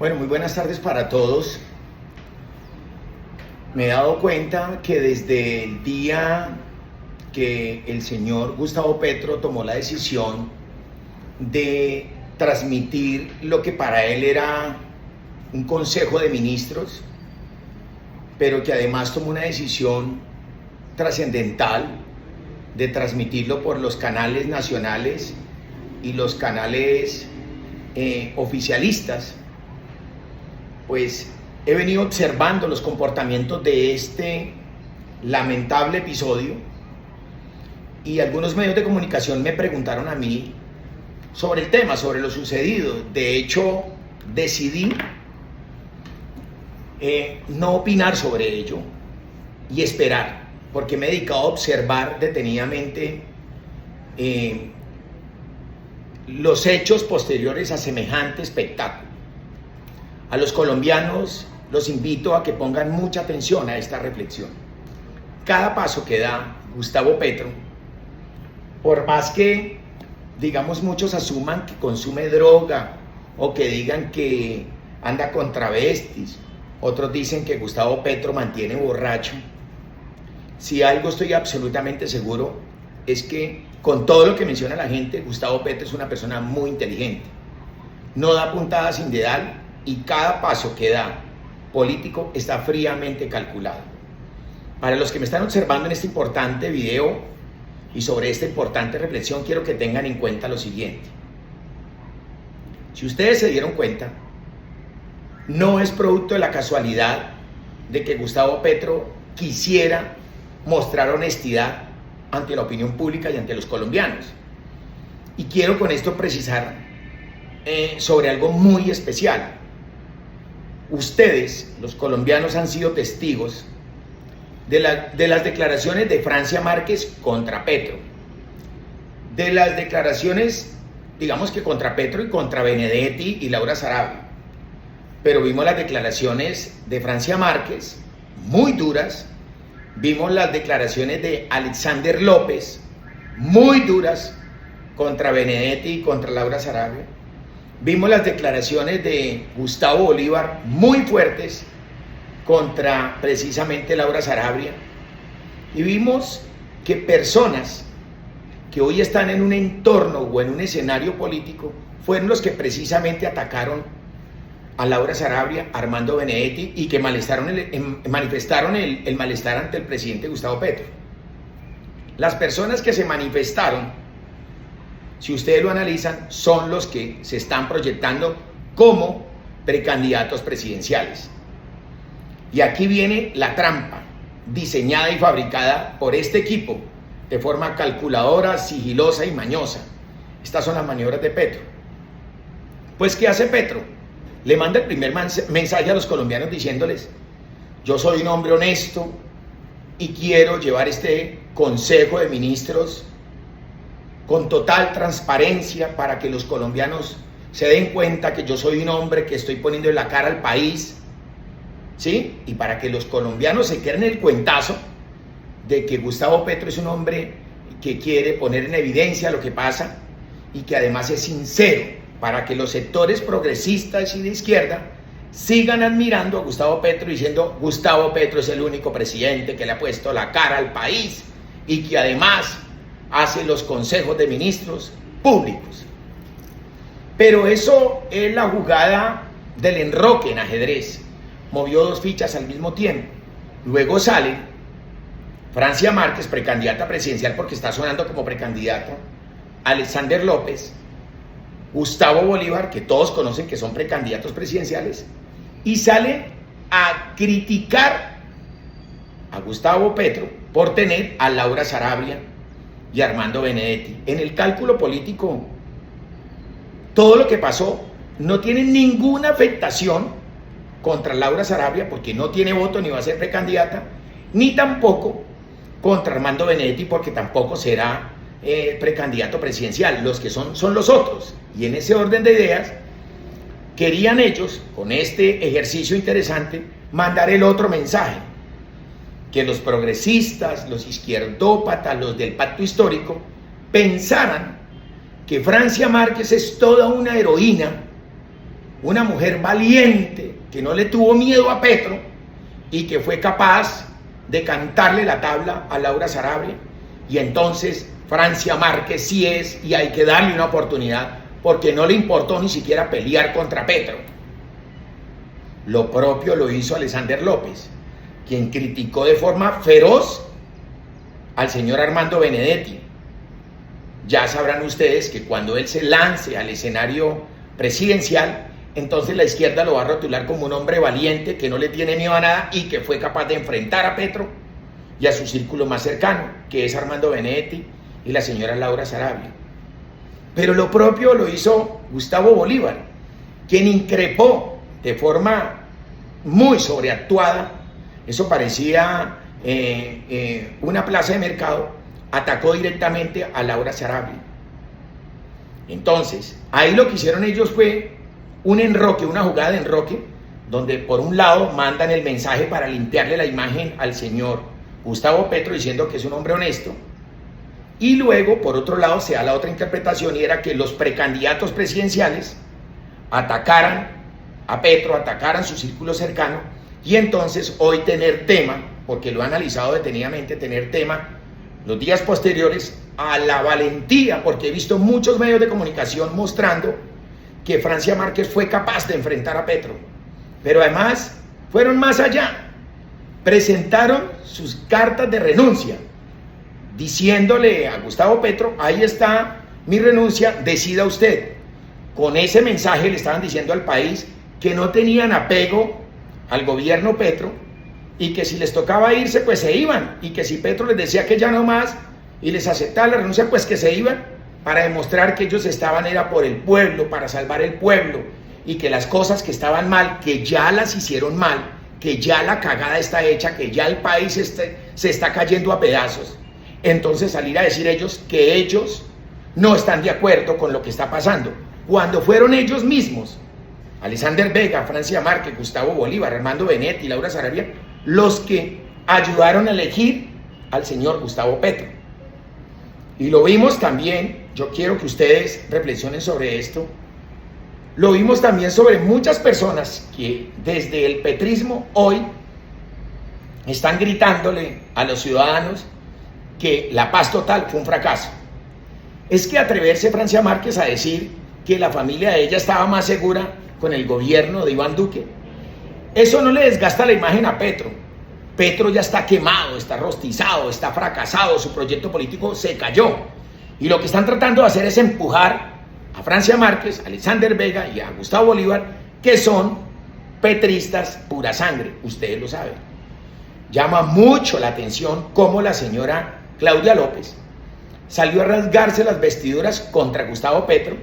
Bueno, muy buenas tardes para todos. Me he dado cuenta que desde el día que el señor Gustavo Petro tomó la decisión de transmitir lo que para él era un consejo de ministros, pero que además tomó una decisión trascendental de transmitirlo por los canales nacionales y los canales oficialistas, pues he venido observando los comportamientos de este lamentable episodio y algunos medios de comunicación me preguntaron a mí sobre el tema, sobre lo sucedido. De hecho, decidí no opinar sobre ello y esperar, porque me he dedicado a observar detenidamente los hechos posteriores a semejante espectáculo. A los colombianos los invito a que pongan mucha atención a esta reflexión. Cada paso que da Gustavo Petro, por más que, digamos, muchos asuman que consume droga o que digan que anda con travestis, otros dicen que Gustavo Petro mantiene borracho, si algo estoy absolutamente seguro es que con todo lo que menciona la gente, Gustavo Petro es una persona muy inteligente. No da puntadas sin dedal y cada paso que da político está fríamente calculado. Para los que me están observando en este importante video y sobre esta importante reflexión, quiero que tengan en cuenta lo siguiente. Si ustedes se dieron cuenta, no es producto de la casualidad de que Gustavo Petro quisiera mostrar honestidad ante la opinión pública y ante los colombianos. Y quiero con esto precisar sobre algo muy especial. Ustedes, los colombianos, han sido testigos de las declaraciones de Francia Márquez contra Petro, de las declaraciones, digamos que contra Petro y contra Benedetti y Laura Sarabia, pero vimos las declaraciones de Francia Márquez, muy duras, vimos las declaraciones de Alexander López, muy duras, contra Benedetti y contra Laura Sarabia. Vimos las declaraciones de Gustavo Bolívar muy fuertes contra precisamente Laura Sarabia. Y vimos que personas que hoy están en un entorno o en un escenario político fueron los que precisamente atacaron a Laura Sarabia, a Armando Benedetti y que manifestaron el malestar ante el presidente Gustavo Petro. Las personas que se manifestaron, si ustedes lo analizan, son los que se están proyectando como precandidatos presidenciales. Y aquí viene la trampa, diseñada y fabricada por este equipo de forma calculadora, sigilosa y mañosa. Estas son las maniobras de Petro. Pues, ¿qué hace Petro? Le manda el primer mensaje a los colombianos diciéndoles: yo soy un hombre honesto y quiero llevar este Consejo de Ministros con total transparencia para que los colombianos se den cuenta que yo soy un hombre que estoy poniendo en la cara al país, ¿sí? Y para que los colombianos se queden el cuentazo de que Gustavo Petro es un hombre que quiere poner en evidencia lo que pasa y que además es sincero, para que los sectores progresistas y de izquierda sigan admirando a Gustavo Petro diciendo: Gustavo Petro es el único presidente que le ha puesto la cara al país y que además hace los consejos de ministros públicos. Pero eso es la jugada del enroque en ajedrez. Movió dos fichas al mismo tiempo. Luego sale Francia Márquez, precandidata presidencial porque está sonando como precandidata, Alexander López, Gustavo Bolívar, que todos conocen que son precandidatos presidenciales, y salen a criticar a Gustavo Petro por tener a Laura Sarabia y Armando Benedetti. En el cálculo político, todo lo que pasó no tiene ninguna afectación contra Laura Sarabia porque no tiene voto ni va a ser precandidata, ni tampoco contra Armando Benedetti porque tampoco será precandidato presidencial. Los que son los otros. Y en ese orden de ideas, querían ellos, con este ejercicio interesante, mandar el otro mensaje: que los progresistas, los izquierdópatas, los del pacto histórico, pensaran que Francia Márquez es toda una heroína una mujer valiente que no le tuvo miedo a Petro y que fue capaz de cantarle la tabla a Laura Sarabia. Y entonces Francia Márquez sí es, y hay que darle una oportunidad, porque no le importó ni siquiera pelear contra Petro. Lo propio lo hizo Alexander López, quien criticó de forma feroz al señor Armando Benedetti. Ya sabrán ustedes que cuando él se lance al escenario presidencial, entonces la izquierda lo va a rotular como un hombre valiente que no le tiene miedo a nada y que fue capaz de enfrentar a Petro y a su círculo más cercano, que es Armando Benedetti y la señora Laura Sarabia. Pero lo propio lo hizo Gustavo Bolívar, quien increpó de forma muy sobreactuada, eso parecía una plaza de mercado, atacó directamente a Laura Sarabia. Entonces, ahí lo que hicieron ellos fue un enroque, una jugada de enroque, donde por un lado mandan el mensaje para limpiarle la imagen al señor Gustavo Petro diciendo que es un hombre honesto, y luego por otro lado se da la otra interpretación, y era que los precandidatos presidenciales atacaran a Petro, atacaran su círculo cercano, y entonces hoy tener tema, porque lo he analizado detenidamente, tener tema los días posteriores a la valentía, porque he visto muchos medios de comunicación mostrando que Francia Márquez fue capaz de enfrentar a Petro, pero además fueron más allá, presentaron sus cartas de renuncia, diciéndole a Gustavo Petro, ahí está mi renuncia, decida usted. Con ese mensaje le estaban diciendo al país que no tenían apego al gobierno Petro, y que si les tocaba irse, pues se iban, y que si Petro les decía que ya no más, y les aceptaba la renuncia, pues que se iban, para demostrar que ellos estaban era por el pueblo, para salvar el pueblo, y que las cosas que estaban mal, que ya las hicieron mal, que ya la cagada está hecha, que ya el país se está cayendo a pedazos. Entonces salir a decir ellos que ellos no están de acuerdo con lo que está pasando, cuando fueron ellos mismos, Alexander Vega, Francia Márquez, Gustavo Bolívar, Armando Benedetti y Laura Sarabia, los que ayudaron a elegir al señor Gustavo Petro. Y lo vimos también, yo quiero que ustedes reflexionen sobre esto, lo vimos también sobre muchas personas que desde el petrismo hoy están gritándole a los ciudadanos que la paz total fue un fracaso. Es que atreverse Francia Márquez a decir que la familia de ella estaba más segura con el gobierno de Iván Duque, eso no le desgasta la imagen a Petro. Petro ya está quemado, está rostizado, está fracasado, su proyecto político se cayó. Y lo que están tratando de hacer es empujar a Francia Márquez, a Alexander Vega y a Gustavo Bolívar, que son petristas pura sangre, ustedes lo saben. Llama mucho la atención cómo la señora Claudia López salió a rasgarse las vestiduras contra Gustavo Petro.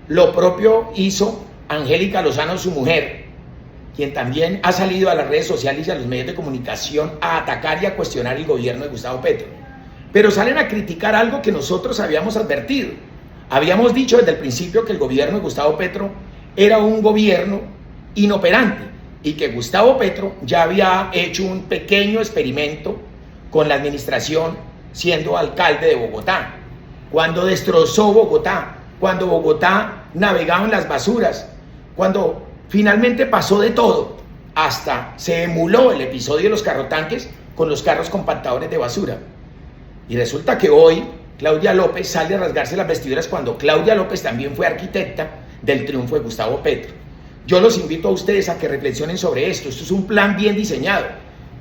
Lo propio hizo Angélica Lozano, su mujer, quien también ha salido a las redes sociales y a los medios de comunicación a atacar y a cuestionar el gobierno de Gustavo Petro. Pero salen a criticar algo que nosotros habíamos advertido. Habíamos dicho desde el principio que el gobierno de Gustavo Petro era un gobierno inoperante y que Gustavo Petro ya había hecho un pequeño experimento con la administración siendo alcalde de Bogotá, cuando destrozó Bogotá, cuando Bogotá navegaba en las basuras, cuando finalmente pasó de todo, hasta se emuló el episodio de los carrotanques con los carros compactadores de basura. Y resulta que hoy Claudia López sale a rasgarse las vestiduras cuando Claudia López también fue arquitecta del triunfo de Gustavo Petro. Yo los invito a ustedes a que reflexionen sobre esto. Esto es un plan bien diseñado.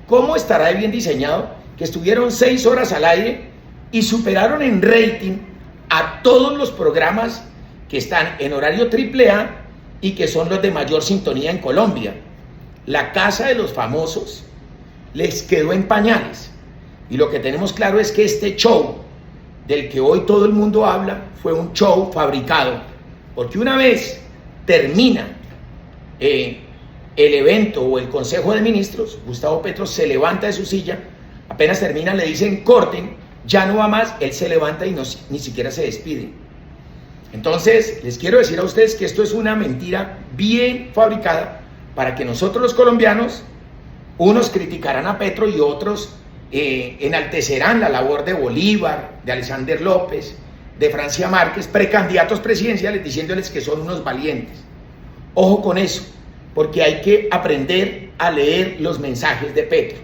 ¿Cómo estará de bien diseñado que estuvieron 6 horas al aire y superaron en rating a todos los programas que están en horario AAA y que son los de mayor sintonía en Colombia? La Casa de los Famosos les quedó en pañales, y lo que tenemos claro es que este show del que hoy todo el mundo habla fue un show fabricado, porque una vez termina el evento o el Consejo de Ministros, Gustavo Petro se levanta de su silla, apenas termina le dicen corten, ya no va más, él se levanta y ni siquiera se despide. Entonces, les quiero decir a ustedes que esto es una mentira bien fabricada para que nosotros los colombianos, unos criticarán a Petro y otros enaltecerán la labor de Bolívar, de Alexander López, de Francia Márquez, precandidatos presidenciales, diciéndoles que son unos valientes. Ojo con eso, porque hay que aprender a leer los mensajes de Petro.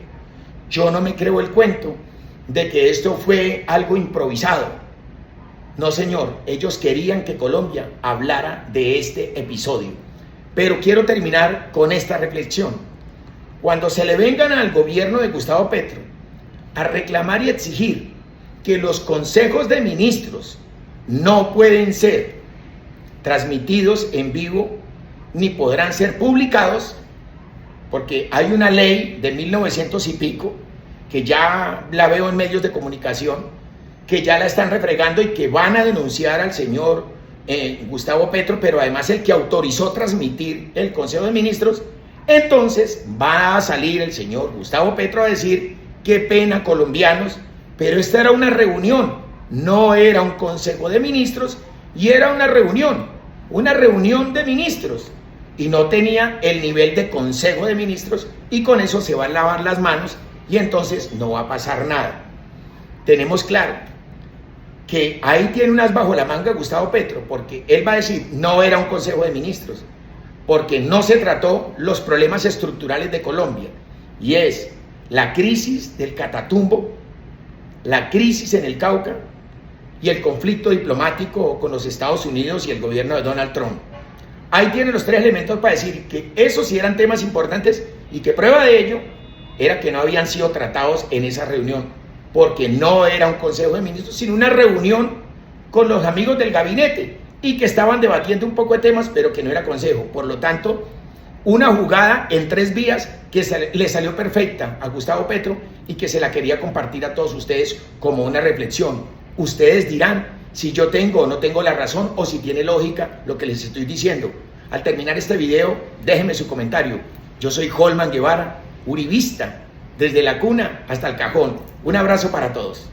Yo no me creo el cuento de que esto fue algo improvisado. No, señor, ellos querían que Colombia hablara de este episodio. Pero quiero terminar con esta reflexión. Cuando se le vengan al gobierno de Gustavo Petro a reclamar y exigir que los consejos de ministros no pueden ser transmitidos en vivo ni podrán ser publicados, porque hay una ley de 1900 y pico, que ya la veo en medios de comunicación, que ya la están refregando y que van a denunciar al señor Gustavo Petro, pero además el que autorizó transmitir el Consejo de Ministros. Entonces va a salir el señor Gustavo Petro a decir: qué pena, colombianos, pero esta era una reunión, no era un Consejo de Ministros, y era una reunión de ministros, y no tenía el nivel de Consejo de Ministros, y con eso se van a lavar las manos y entonces no va a pasar nada. Tenemos claro que ahí tiene unas bajo la manga Gustavo Petro, porque él va a decir: no era un Consejo de Ministros, porque no se trató los problemas estructurales de Colombia, y es la crisis del Catatumbo, la crisis en el Cauca y el conflicto diplomático con los Estados Unidos y el gobierno de Donald Trump. Ahí tienen los tres elementos para decir que esos sí eran temas importantes, y que prueba de ello era que no habían sido tratados en esa reunión, porque no era un Consejo de Ministros, sino una reunión con los amigos del gabinete, y que estaban debatiendo un poco de temas, pero que no era consejo. Por lo tanto, una jugada en 3 vías que le salió perfecta a Gustavo Petro, y que se la quería compartir a todos ustedes como una reflexión. Ustedes dirán si yo tengo o no tengo la razón, o si tiene lógica lo que les estoy diciendo. Al terminar este video, déjenme su comentario. Yo soy Holman Guevara, uribista, desde la cuna hasta el cajón. Un abrazo para todos.